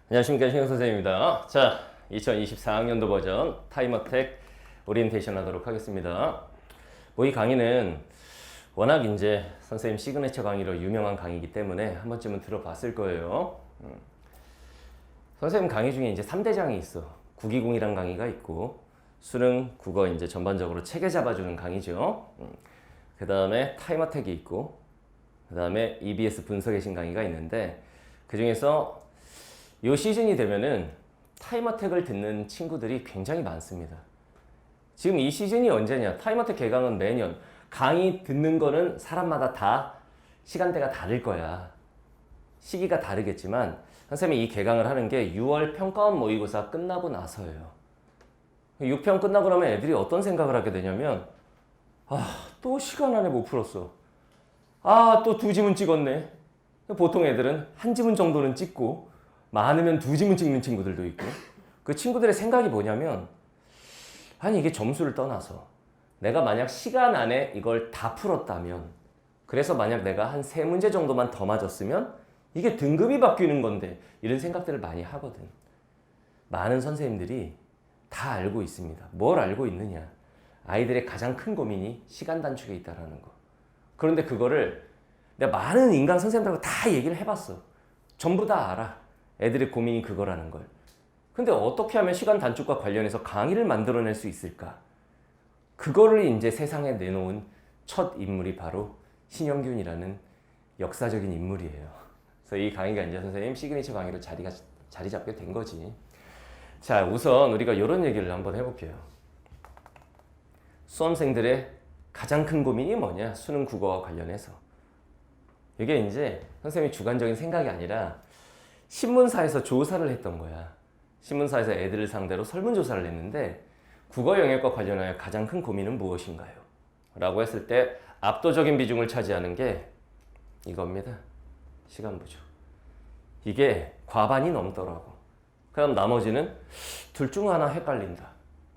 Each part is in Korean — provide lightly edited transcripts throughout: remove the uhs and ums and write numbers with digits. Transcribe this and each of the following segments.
안녕하십니까, 신경 선생님입니다. 자, 2024학년도 버전 타임어택 오리엔테이션 하도록 하겠습니다. 이 강의는 워낙 이제 선생님 시그니처 강의로 유명한 강의이기 때문에 한 번쯤은 들어봤을 거예요. 선생님 강의 중에 이제 3대장이 있어. 국기공이란 강의가 있고, 수능, 국어 이제 전반적으로 체계 잡아주는 강의죠. 그 다음에 타임어택이 있고, 그 다음에 EBS 분석의 신 강의가 있는데, 그 중에서 이 시즌이 되면은 타임어택을 듣는 친구들이 굉장히 많습니다. 지금 이 시즌이 언제냐? 타임어택 개강은 매년. 강의 듣는 거는 사람마다 다 시간대가 다를 거야. 시기가 다르겠지만 선생님이 이 개강을 하는 게 6월 평가원 모의고사 끝나고 나서예요. 6평 끝나고 나면 애들이 어떤 생각을 하게 되냐면 또 시간 안에 못 풀었어. 또 2지문 찍었네. 보통 애들은 1지문 정도는 찍고 많으면 2지문 찍는 친구들도 있고, 그 친구들의 생각이 뭐냐면, 이게 점수를 떠나서 내가 만약 시간 안에 이걸 다 풀었다면, 그래서 만약 내가 한 3문제 정도만 더 맞았으면 이게 등급이 바뀌는 건데, 이런 생각들을 많이 하거든. 많은 선생님들이 다 알고 있습니다. 뭘 알고 있느냐? 아이들의 가장 큰 고민이 시간 단축에 있다는 거. 그런데 그거를 내가 많은 인강 선생님들하고 다 얘기를 해봤어. 전부 다 알아. 애들의 고민이 그거라는 걸. 근데 어떻게 하면 시간 단축과 관련해서 강의를 만들어낼 수 있을까? 그거를 이제 세상에 내놓은 첫 인물이 바로 신영균이라는 역사적인 인물이에요. 그래서 이 강의가 이제 선생님 시그니처 강의로 자리 잡게 된 거지. 자, 우선 우리가 이런 얘기를 한번 해볼게요. 수험생들의 가장 큰 고민이 뭐냐? 수능 국어와 관련해서. 이게 이제 선생님이 주관적인 생각이 아니라 신문사에서 조사를 했던 거야. 신문사에서 애들을 상대로 설문조사를 했는데 국어 영역과 관련하여 가장 큰 고민은 무엇인가요? 라고 했을 때 압도적인 비중을 차지하는 게 이겁니다. 시간 부족. 이게 과반이 넘더라고. 그럼 나머지는 둘 중 하나 헷갈린다.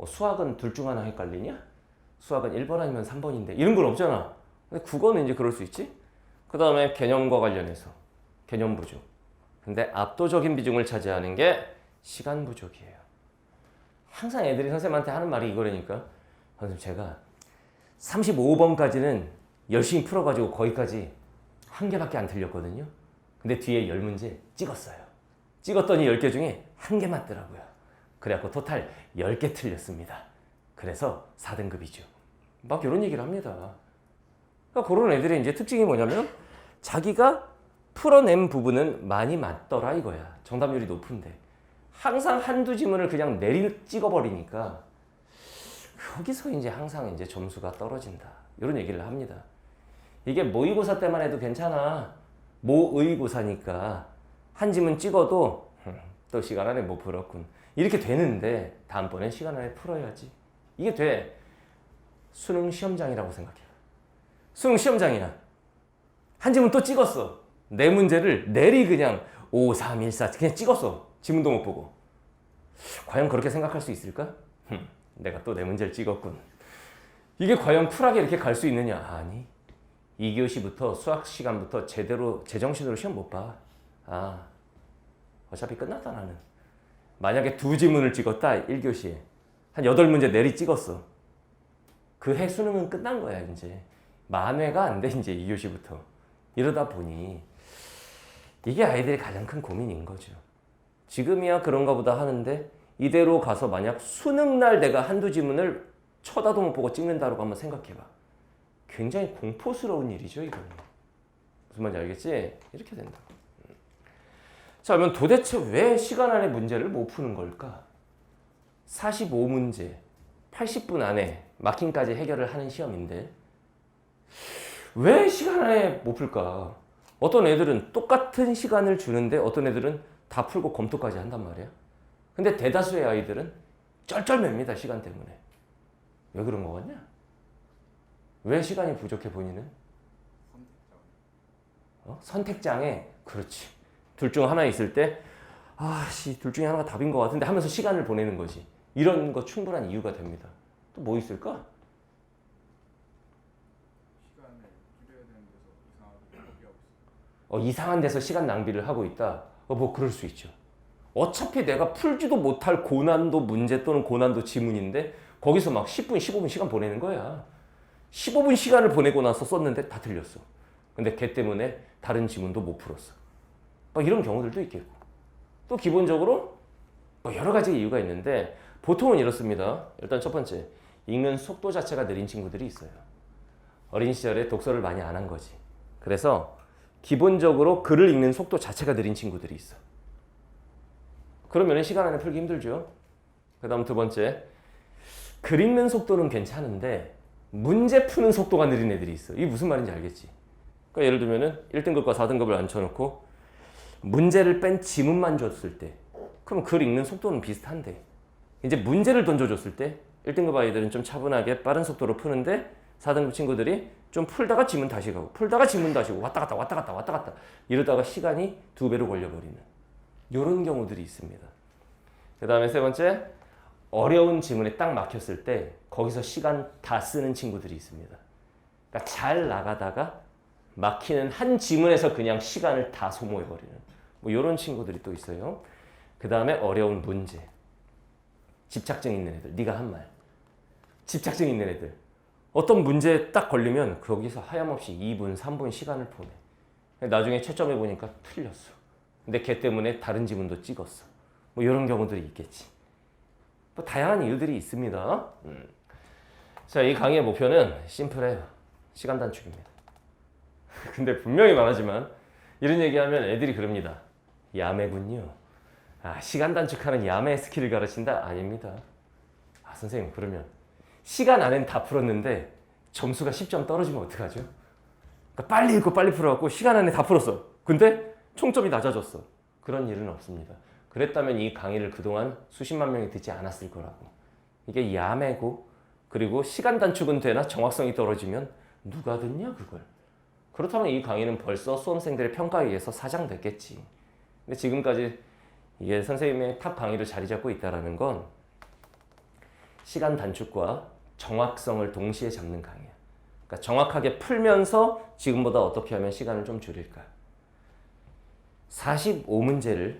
수학은 둘 중 하나 헷갈리냐? 수학은 1번 아니면 3번인데 이런 건 없잖아. 근데 국어는 이제 그럴 수 있지. 그 다음에 개념과 관련해서 개념 부족. 근데 압도적인 비중을 차지하는 게 시간 부족이에요. 항상 애들이 선생님한테 하는 말이 이거라니까. 선생님, 제가 35번까지는 열심히 풀어가지고 거기까지 한 개밖에 안 틀렸거든요. 근데 뒤에 10문제 찍었어요. 찍었더니 10개 중에 한 개 맞더라고요. 그래갖고 토탈 10개 틀렸습니다. 그래서 4등급이죠. 막 이런 얘기를 합니다. 그러니까 그런 애들의 이제 특징이 뭐냐면 자기가 풀어낸 부분은 많이 맞더라 이거야. 정답률이 높은데 항상 한두 지문을 그냥 찍어버리니까 거기서 이제 항상 이제 점수가 떨어진다. 이런 얘기를 합니다. 이게 모의고사 때만 해도 괜찮아. 모의고사니까 한 지문 찍어도 또 시간 안에 못 풀었군. 이렇게 되는데 다음번엔 시간 안에 풀어야지. 이게 돼. 수능 시험장이라고 생각해. 수능 시험장이야. 한 지문 또 찍었어. 네 문제를 내리 그냥 5, 3, 1, 4 그냥 찍었어. 지문도 못 보고. 과연 그렇게 생각할 수 있을까? 내가 또 네 문제를 찍었군. 이게 과연 쿨하게 이렇게 갈 수 있느냐? 아니. 2교시부터 수학 시간부터 제대로 제정신으로 시험 못 봐. 어차피 끝났다 나는. 만약에 2지문을 찍었다 1교시에. 한 8문제 내리 찍었어. 그 해 수능은 끝난 거야 이제. 만회가 안 돼 이제 2교시부터. 이러다 보니 이게 아이들의 가장 큰 고민인 거죠. 지금이야 그런가 보다 하는데 이대로 가서 만약 수능날 내가 한두 지문을 쳐다도 못 보고 찍는다고 한번 생각해봐. 굉장히 공포스러운 일이죠 이거는. 무슨 말인지 알겠지? 이렇게 된다. 자, 그러면 도대체 왜 시간 안에 문제를 못 푸는 걸까? 45문제 80분 안에 마킹까지 해결을 하는 시험인데 왜 시간 안에 못 풀까? 어떤 애들은 똑같은 시간을 주는데 어떤 애들은 다 풀고 검토까지 한단 말이야. 근데 대다수의 아이들은 쩔쩔맵니다. 시간 때문에. 왜 그런 거 같냐? 왜 시간이 부족해 본인은? 선택장애. 그렇지. 둘 중 하나 있을 때 둘 중에 하나가 답인 것 같은데 하면서 시간을 보내는 거지. 이런 거 충분한 이유가 됩니다. 또 뭐 있을까? 이상한 데서 시간 낭비를 하고 있다. 뭐 그럴 수 있죠. 어차피 내가 풀지도 못할 고난도 문제 또는 고난도 지문인데 거기서 막 10분, 15분 시간 보내는 거야. 15분 시간을 보내고 나서 썼는데 다 틀렸어. 근데 걔 때문에 다른 지문도 못 풀었어. 막 이런 경우들도 있겠고. 또 기본적으로 뭐 여러 가지 이유가 있는데 보통은 이렇습니다. 일단 첫 번째, 읽는 속도 자체가 느린 친구들이 있어요. 어린 시절에 독서를 많이 안 한 거지. 그래서 기본적으로 글을 읽는 속도 자체가 느린 친구들이 있어. 그러면 시간 안에 풀기 힘들죠. 그 다음 두 번째, 글 읽는 속도는 괜찮은데 문제 푸는 속도가 느린 애들이 있어. 이게 무슨 말인지 알겠지? 그러니까 예를 들면은 1등급과 4등급을 앉혀놓고 문제를 뺀 지문만 줬을 때 그럼 글 읽는 속도는 비슷한데 이제 문제를 던져줬을 때 1등급 아이들은 좀 차분하게 빠른 속도로 푸는데 4등급 친구들이 좀 풀다가 지문 다시 가고 풀다가 지문 다시 가고 왔다 갔다 왔다 갔다 왔다 갔다 이러다가 시간이 2배로 걸려버리는 이런 경우들이 있습니다. 그 다음에 세 번째, 어려운 지문에 딱 막혔을 때 거기서 시간 다 쓰는 친구들이 있습니다. 그러니까 잘 나가다가 막히는 한 지문에서 그냥 시간을 다 소모해버리는 뭐 이런 친구들이 또 있어요. 그 다음에 어려운 문제, 집착증 있는 애들, 네가 한 말, 집착증 있는 애들 어떤 문제에 딱 걸리면 거기서 하염없이 2분, 3분 시간을 보내. 나중에 채점해 보니까 틀렸어. 근데 걔 때문에 다른 지문도 찍었어. 뭐 이런 경우들이 있겠지. 뭐 다양한 이유들이 있습니다. 자, 이 강의의 목표는 심플해요. 시간 단축입니다. 근데 분명히 말하지만 이런 얘기하면 애들이 그럽니다. 야매군요. 아, 시간 단축하는 야매 스킬을 가르친다? 아닙니다. 아, 선생님 그러면 시간 안엔 다 풀었는데 점수가 10점 떨어지면 어떡하죠? 그러니까 빨리 읽고 빨리 풀어갖고 시간 안에 다 풀었어. 근데 총점이 낮아졌어. 그런 일은 없습니다. 그랬다면 이 강의를 그동안 수십만 명이 듣지 않았을 거라고. 이게 야매고 그리고 시간 단축은 되나 정확성이 떨어지면 누가 듣냐 그걸. 그렇다면 이 강의는 벌써 수험생들의 평가에 의해서 사장됐겠지. 근데 지금까지 이게 선생님의 탑 강의로 자리 잡고 있다는 건 시간 단축과 정확성을 동시에 잡는 강의야. 그러니까 정확하게 풀면서 지금보다 어떻게 하면 시간을 좀 줄일까. 45문제를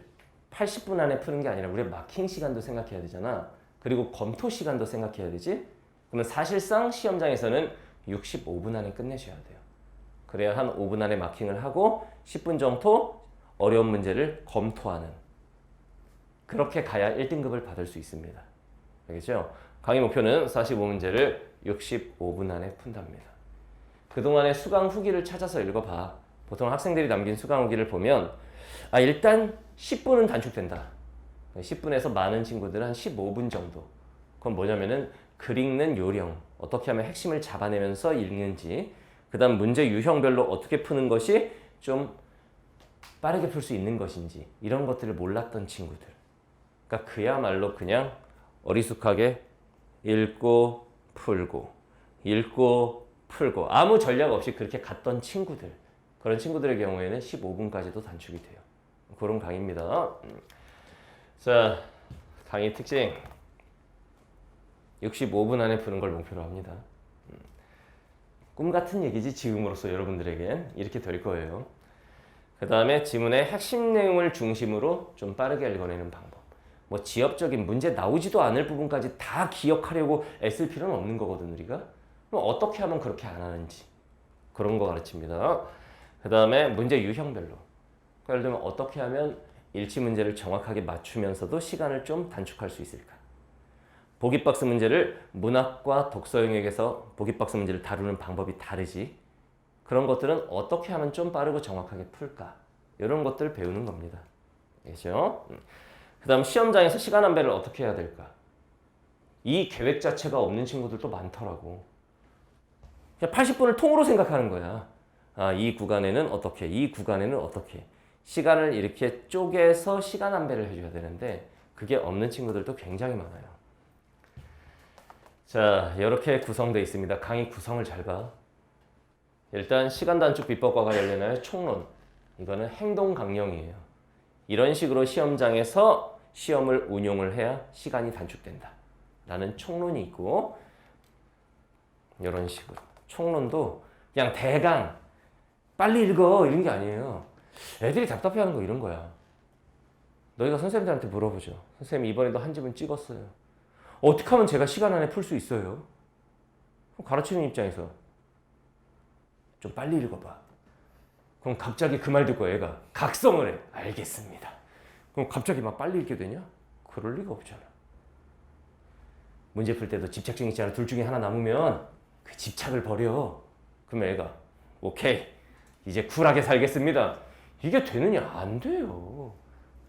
80분 안에 푸는 게 아니라 우리가 마킹 시간도 생각해야 되잖아. 그리고 검토 시간도 생각해야 되지. 그러면 사실상 시험장에서는 65분 안에 끝내셔야 돼요. 그래야 한 5분 안에 마킹을 하고 10분 정도 어려운 문제를 검토하는, 그렇게 가야 1등급을 받을 수 있습니다. 알겠죠? 강의 목표는 45문제를 65분 안에 푼답니다. 그동안의 수강 후기를 찾아서 읽어봐. 보통 학생들이 남긴 수강 후기를 보면 일단 10분은 단축된다. 10분에서 많은 친구들은 한 15분 정도. 그건 뭐냐면은 글 읽는 요령, 어떻게 하면 핵심을 잡아내면서 읽는지, 그 다음 문제 유형별로 어떻게 푸는 것이 좀 빠르게 풀 수 있는 것인지 이런 것들을 몰랐던 친구들. 그러니까 그야말로 그냥 어리숙하게 읽고 풀고 읽고 풀고 아무 전략 없이 그렇게 갔던 친구들, 그런 친구들의 경우에는 15분까지도 단축이 돼요. 그런 강의입니다. 자, 강의 특징 65분 안에 푸는 걸 목표로 합니다. 꿈 같은 얘기지 지금으로서 여러분들에겐 이렇게 될 거예요. 그 다음에 지문의 핵심 내용을 중심으로 좀 빠르게 읽어내는 방법. 뭐 지엽적인 문제 나오지도 않을 부분까지 다 기억하려고 애쓸 필요는 없는 거거든 우리가. 그럼 어떻게 하면 그렇게 안 하는지 그런 거 가르칩니다. 그 다음에 문제 유형별로. 그러니까 예를 들면 어떻게 하면 일치 문제를 정확하게 맞추면서도 시간을 좀 단축할 수 있을까. 보기박스 문제를 문학과 독서 영역에서 보기박스 문제를 다루는 방법이 다르지. 그런 것들은 어떻게 하면 좀 빠르고 정확하게 풀까. 이런 것들을 배우는 겁니다. 알겠죠? 그 다음 시험장에서 시간 안배를 어떻게 해야 될까. 이 계획 자체가 없는 친구들도 많더라고. 그냥 80분을 통으로 생각하는 거야. 이 구간에는 어떻게, 이 구간에는 어떻게. 시간을 이렇게 쪼개서 시간 안배를 해줘야 되는데 그게 없는 친구들도 굉장히 많아요. 자, 이렇게 구성되어 있습니다. 강의 구성을 잘 봐. 일단 시간 단축 비법과 관련된 총론. 이거는 행동 강령이에요. 이런 식으로 시험장에서 시험을 운용을 해야 시간이 단축된다. 라는 총론이 있고, 이런 식으로. 총론도 그냥 대강 빨리 읽어 이런 게 아니에요. 애들이 답답해하는 거 이런 거야. 너희가 선생님들한테 물어보죠. 선생님 이번에도 한 집은 찍었어요. 어떻게 하면 제가 시간 안에 풀 수 있어요? 가르치는 입장에서 좀 빨리 읽어봐. 그럼 갑자기 그 말 듣고 애가 각성을 해. 알겠습니다. 그럼 갑자기 막 빨리 읽게 되냐? 그럴 리가 없잖아. 문제 풀 때도 집착증 있잖아. 둘 중에 하나 남으면 그 집착을 버려. 그러면 애가 오케이 이제 쿨하게 살겠습니다. 이게 되느냐? 안 돼요.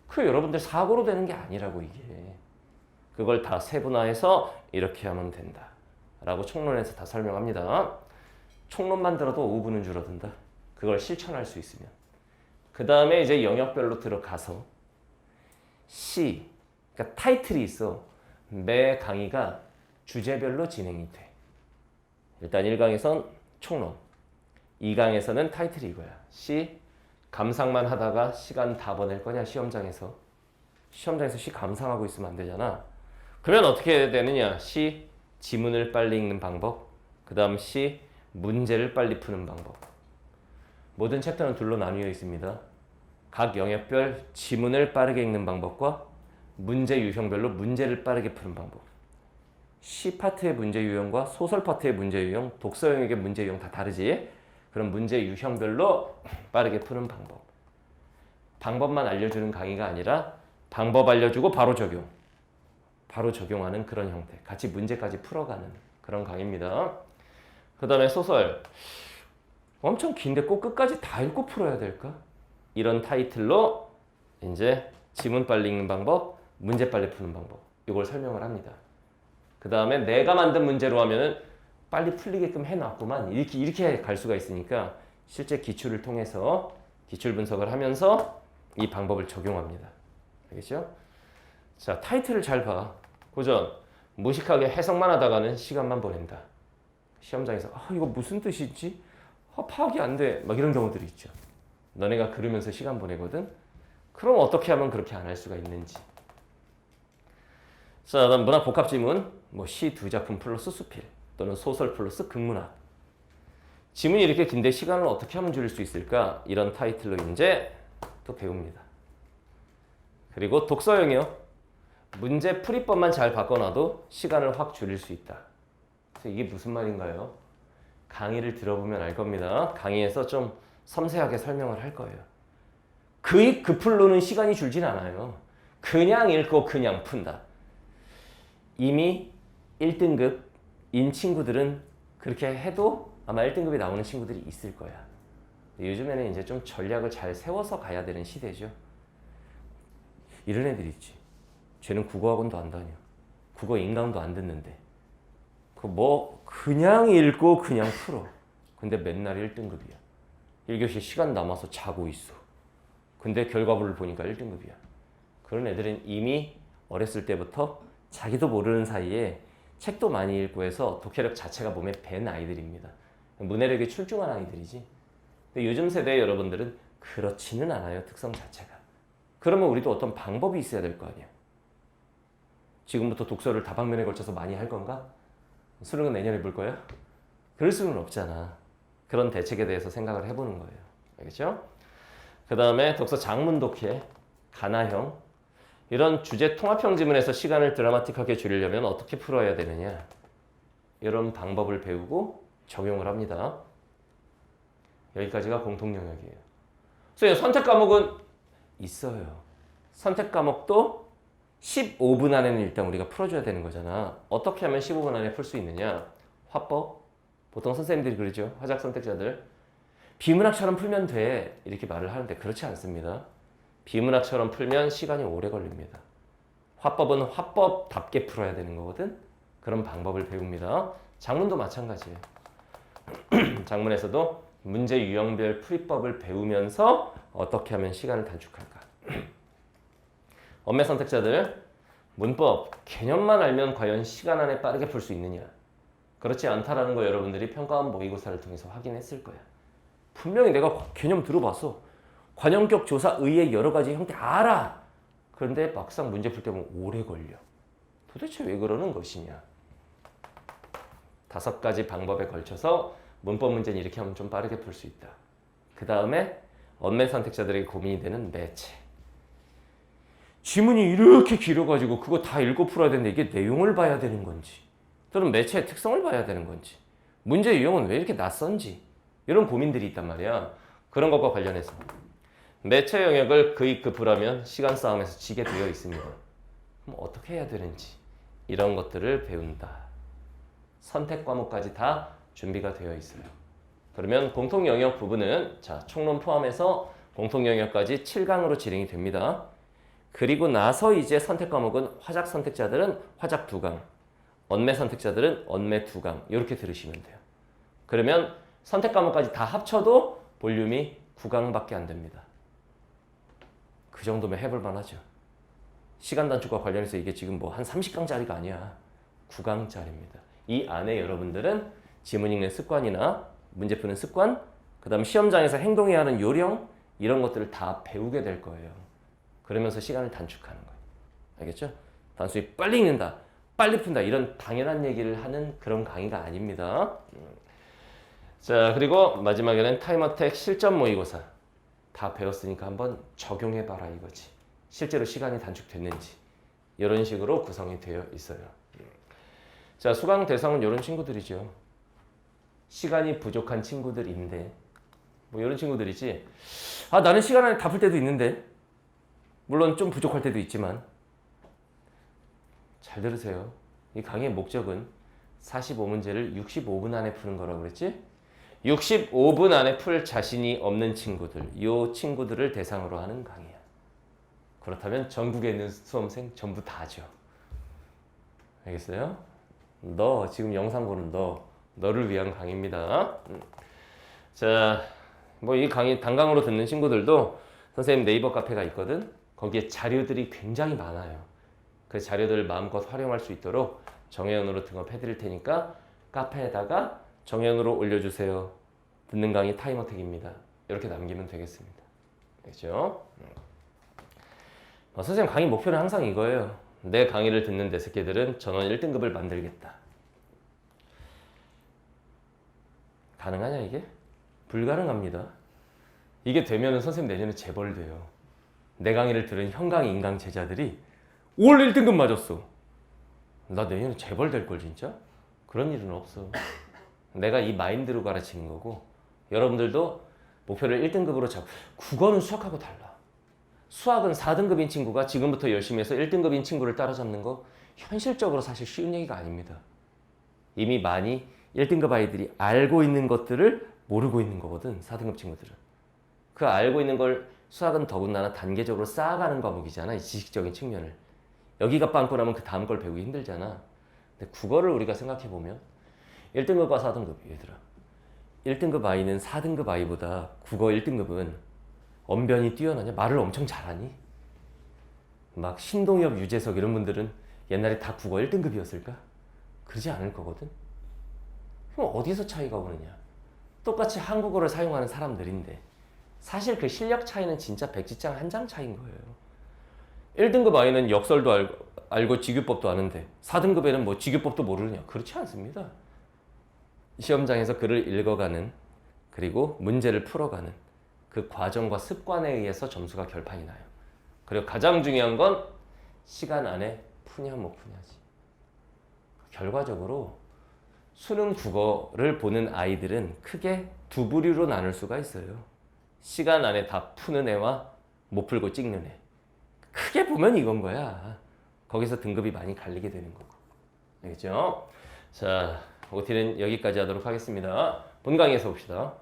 그 여러분들 사고로 되는 게 아니라고 이게. 그걸 다 세분화해서 이렇게 하면 된다. 라고 총론에서 다 설명합니다. 총론만 들어도 5분은 줄어든다. 그걸 실천할 수 있으면. 그 다음에 이제 영역별로 들어가서 시, 그러니까 타이틀이 있어. 매 강의가 주제별로 진행이 돼. 일단 1강에선 총론, 2강에서는 타이틀이 이거야. 시, 감상만 하다가 시간 다 보낼 거냐 시험장에서. 시험장에서 시 감상하고 있으면 안 되잖아. 그러면 어떻게 되느냐. 시, 지문을 빨리 읽는 방법. 그 다음 시, 문제를 빨리 푸는 방법. 모든 챕터는 둘로 나뉘어 있습니다. 각 영역별 지문을 빠르게 읽는 방법과 문제 유형별로 문제를 빠르게 푸는 방법. 시 파트의 문제 유형과 소설 파트의 문제 유형, 독서 영역의 문제 유형 다 다르지? 그럼 문제 유형별로 빠르게 푸는 방법. 방법만 알려주는 강의가 아니라 방법 알려주고 바로 적용. 바로 적용하는 그런 형태. 같이 문제까지 풀어가는 그런 강의입니다. 그 다음에 소설. 엄청 긴데 꼭 끝까지 다 읽고 풀어야 될까? 이런 타이틀로 이제 지문 빨리 읽는 방법, 문제 빨리 푸는 방법. 이걸 설명을 합니다. 그 다음에 내가 만든 문제로 하면은 빨리 풀리게끔 해놨구만. 이렇게 갈 수가 있으니까 실제 기출을 통해서 기출 분석을 하면서 이 방법을 적용합니다. 알겠죠? 자, 타이틀을 잘 봐. 고전. 무식하게 해석만 하다가는 시간만 보낸다. 시험장에서 이거 무슨 뜻이지? 파악이 안 돼. 막 이런 경우들이 있죠. 너네가 그러면서 시간 보내거든? 그럼 어떻게 하면 그렇게 안 할 수가 있는지. 자, 다음 문학 복합 지문. 시 두 작품 플러스 수필 또는 소설 플러스 극문학. 지문이 이렇게 긴데 시간을 어떻게 하면 줄일 수 있을까? 이런 타이틀로 이제 또 배웁니다. 그리고 독서 영역. 문제 풀이법만 잘 바꿔놔도 시간을 확 줄일 수 있다. 그래서 이게 무슨 말인가요? 강의를 들어보면 알 겁니다. 강의에서 좀 섬세하게 설명을 할 거예요. 그 풀로는 시간이 줄진 않아요. 그냥 읽고 그냥 푼다. 이미 1등급인 친구들은 그렇게 해도 아마 1등급이 나오는 친구들이 있을 거야. 요즘에는 이제 좀 전략을 잘 세워서 가야 되는 시대죠. 이런 애들 있지. 쟤는 국어학원도 안 다녀. 국어 인강도 안 듣는데. 그냥 읽고 그냥 풀어. 근데 맨날 1등급이야. 1교시 시간 남아서 자고 있어. 근데 결과물을 보니까 1등급이야. 그런 애들은 이미 어렸을 때부터 자기도 모르는 사이에 책도 많이 읽고 해서 독해력 자체가 몸에 밴 아이들입니다. 문해력이 출중한 아이들이지. 근데 요즘 세대의 여러분들은 그렇지는 않아요. 특성 자체가. 그러면 우리도 어떤 방법이 있어야 될 거 아니야. 지금부터 독서를 다방면에 걸쳐서 많이 할 건가? 수능은 내년에 볼 거야? 그럴 수는 없잖아. 그런 대책에 대해서 생각을 해보는 거예요. 알겠죠? 그 다음에 독서 장문 독해, 가나형. 이런 주제 통합형 지문에서 시간을 드라마틱하게 줄이려면 어떻게 풀어야 되느냐. 이런 방법을 배우고 적용을 합니다. 여기까지가 공통 영역이에요. 그래서 선택 과목은 있어요. 선택 과목도 15분 안에는 일단 우리가 풀어줘야 되는 거잖아. 어떻게 하면 15분 안에 풀 수 있느냐? 화법. 보통 선생님들이 그러죠. 화작 선택자들. 비문학처럼 풀면 돼. 이렇게 말을 하는데 그렇지 않습니다. 비문학처럼 풀면 시간이 오래 걸립니다. 화법은 화법답게 풀어야 되는 거거든. 그런 방법을 배웁니다. 장문도 마찬가지예요. 장문에서도 문제 유형별 풀이법을 배우면서 어떻게 하면 시간을 단축할까. 엄매 선택자들, 문법, 개념만 알면 과연 시간 안에 빠르게 풀 수 있느냐. 그렇지 않다라는 거 여러분들이 평가원 모의고사를 통해서 확인했을 거야. 분명히 내가 개념 들어봤어. 관형격 조사 의의 여러 가지 형태 알아. 그런데 막상 문제 풀 때 보면 오래 걸려. 도대체 왜 그러는 것이냐. 5가지 방법에 걸쳐서 문법 문제는 이렇게 하면 좀 빠르게 풀 수 있다. 그 다음에 엄매 선택자들에게 고민이 되는 매체. 지문이 이렇게 길어가지고 그거 다 읽고 풀어야 되는데 이게 내용을 봐야 되는 건지 또는 매체의 특성을 봐야 되는 건지 문제 유형은 왜 이렇게 낯선지 이런 고민들이 있단 말이야. 그런 것과 관련해서 매체 영역을 그입급부라면 시간 싸움에서 지게 되어 있습니다. 그럼 어떻게 해야 되는지 이런 것들을 배운다. 선택 과목까지 다 준비가 되어 있어요. 그러면 공통 영역 부분은 자 총론 포함해서 공통 영역까지 7강으로 진행이 됩니다. 그리고 나서 이제 선택 과목은 화작 선택자들은 화작 2강, 언매 선택자들은 언매 2강 이렇게 들으시면 돼요. 그러면 선택 과목까지 다 합쳐도 볼륨이 9강밖에 안 됩니다. 그 정도면 해볼 만하죠. 시간 단축과 관련해서 이게 지금 뭐 한 30강짜리가 아니야. 9강짜리입니다. 이 안에 여러분들은 지문 읽는 습관이나 문제 푸는 습관, 그 다음 시험장에서 행동해야 하는 요령 이런 것들을 다 배우게 될 거예요. 그러면서 시간을 단축하는 거예요. 알겠죠? 단순히 빨리 읽는다, 빨리 푼다 이런 당연한 얘기를 하는 그런 강의가 아닙니다. 자, 그리고 마지막에는 타임어택 실전 모의고사 다 배웠으니까 한번 적용해봐라 이거지. 실제로 시간이 단축됐는지 이런 식으로 구성이 되어 있어요. 자, 수강 대상은 이런 친구들이죠. 시간이 부족한 친구들인데 뭐 이런 친구들이지. 아, 나는 시간 안에 다 풀 때도 있는데 물론 좀 부족할 때도 있지만 잘 들으세요. 이 강의의 목적은 45문제를 65분 안에 푸는 거라고 그랬지? 65분 안에 풀 자신이 없는 친구들, 이 친구들을 대상으로 하는 강의야. 그렇다면 전국에 있는 수험생 전부 다죠. 알겠어요? 너 지금 영상 보는 너를 위한 강의입니다. 자, 뭐 이 강의 단강으로 듣는 친구들도 선생님 네이버 카페가 있거든. 거기에 자료들이 굉장히 많아요. 그 자료들을 마음껏 활용할 수 있도록 정혜연으로 등록해 드릴 테니까 카페에다가 정혜연으로 올려주세요. 듣는 강의 타임어택입니다. 이렇게 남기면 되겠습니다. 알겠죠? 선생님 강의 목표는 항상 이거예요. 내 강의를 듣는 내 새끼들은 전원 1등급을 만들겠다. 가능하냐 이게? 불가능합니다. 이게 되면 선생님 내년에 재벌돼요. 내 강의를 들은 현강 인강 제자들이 올 1등급 맞았어. 나 내년에 재벌 될 걸 진짜? 그런 일은 없어. 내가 이 마인드로 가르치는 거고 여러분들도 목표를 1등급으로 잡고 국어는 수학하고 달라. 수학은 4등급인 친구가 지금부터 열심히 해서 1등급인 친구를 따라잡는 거 현실적으로 사실 쉬운 얘기가 아닙니다. 이미 많이 1등급 아이들이 알고 있는 것들을 모르고 있는 거거든. 4등급 친구들은. 그 알고 있는 걸 수학은 더군다나 단계적으로 쌓아가는 과목이잖아. 이 지식적인 측면을. 여기가 빵꾸 나면 그 다음 걸 배우기 힘들잖아. 근데 국어를 우리가 생각해보면 1등급과 4등급 얘들아. 1등급 아이는 4등급 아이보다 국어 1등급은 언변이 뛰어나냐? 말을 엄청 잘하니? 막 신동엽, 유재석 이런 분들은 옛날에 다 국어 1등급이었을까? 그러지 않을 거거든. 그럼 어디서 차이가 오느냐? 똑같이 한국어를 사용하는 사람들인데 사실 그 실력 차이는 진짜 백지장 한 장 차이인 거예요. 1등급 아이는 역설도 알고 직유법도 아는데 4등급에는 뭐 직유법도 모르느냐? 그렇지 않습니다. 시험장에서 글을 읽어가는 그리고 문제를 풀어가는 그 과정과 습관에 의해서 점수가 결판이 나요. 그리고 가장 중요한 건 시간 안에 푸냐 못 푸냐지. 결과적으로 수능 국어를 보는 아이들은 크게 두 부류로 나눌 수가 있어요. 시간 안에 다 푸는 애와 못 풀고 찍는 애. 크게 보면 이건 거야. 거기서 등급이 많이 갈리게 되는 거고. 알겠죠? 자, OT는 여기까지 하도록 하겠습니다. 본 강의에서 봅시다.